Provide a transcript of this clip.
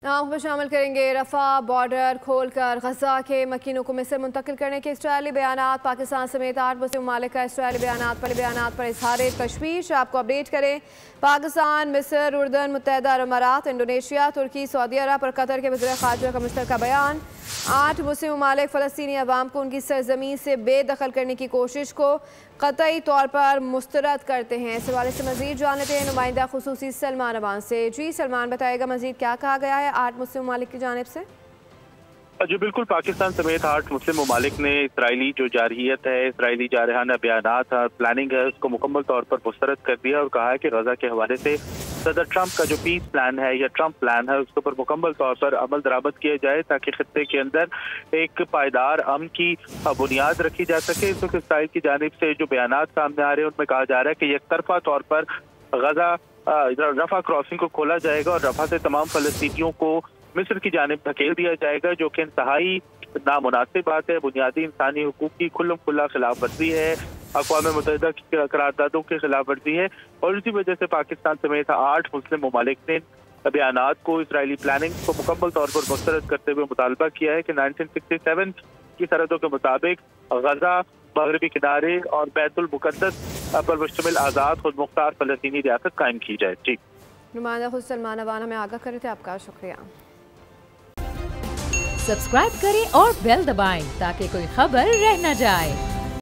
आंख में शामिल करेंगे रफा बॉर्डर खोलकर गजा के मकीनों को मिस्र मुंतकिल करने के इसराइली बयानात। पाकिस्तान समेत 8 मुस्लिम ममालिक का इसराइली बयानात पर इजहार तशवीश। आपको अपडेट करें, पाकिस्तान, मिस्र, उर्दन, मुत्तहदा अरब अमारात, इंडोनेशिया, तुर्की, सऊदी अरब और कतर के वज़ीर ख़ारजा का मुश्तरका बयान। 8 मुस्लिम ममालिक फ़लस्तीनी अवाम को उनकी सरजमीन से बेदखल करने की कोशिश को क़तई तौर पर मुस्तरद करते हैं। इस हवाले से मज़ीद जान लेते हैं नुमाइंदा ख़ुसूसी सलमान अवान से। जी सलमान, बताएगा मज़ीद क्या कहा गया है 8 मुस्लिम ममालिक की जानिब से? जी बिल्कुल, पाकिस्तान समेत 8 मुस्लिम ममालिक ने इसराइली जो जारहियत है, इसराइली जारहाना बयानात प्लानिंग है, उसको मुकम्मल तौर पर मुस्तरद कर दिया और कहा है कि गजा के हवाले से सदर ट्रंप का जो पीस प्लान है या ट्रंप प्लान है उसके ऊपर मुकम्मल तौर पर अमल दरामद किया जाए ताकि खत्ते के अंदर एक पायदार अमन की बुनियाद रखी जा सके। इस वक्त इसराइल की जानिब से जो बयानात सामने आ रहे हैं उनमें कहा जा रहा है कि एक तरफा तौर पर गजा रफा क्रॉसिंग को खोला जाएगा और रफा से तमाम फलस्तीनियों को मिस्र की जानिब धकेल दिया जाएगा, जो कि इंतहाई नामुनासिब बात है। बुनियादी इंसानी हुकूक की खुल्लम खुल्ला खिलाफ वर्जी है, अक़वाम मुत्तहिदा की करारदादों की खिलाफ वर्जी है और इसी वजह से पाकिस्तान समेत 8 मुस्लिम ममालिक ने बयानात को इसराइली प्लानिंग को मुकम्मल तौर पर मुस्तरद करते हुए मुतालबा किया है कि 1967 की सरहदों के मुताबिक गजा, मगरबी किनारे और बैतुल मुक़द्दस पर मुश्तमिल आज़ाद खुद मुख्तार फ़लस्तीनी रियासत कायम की जाए। जी, नुमाइंदा खुद सलमान अवान हमें आगाह कर रहे थे, आपका शुक्रिया। सब्सक्राइब करें और बेल दबाएं ताकि कोई खबर रह न जाए।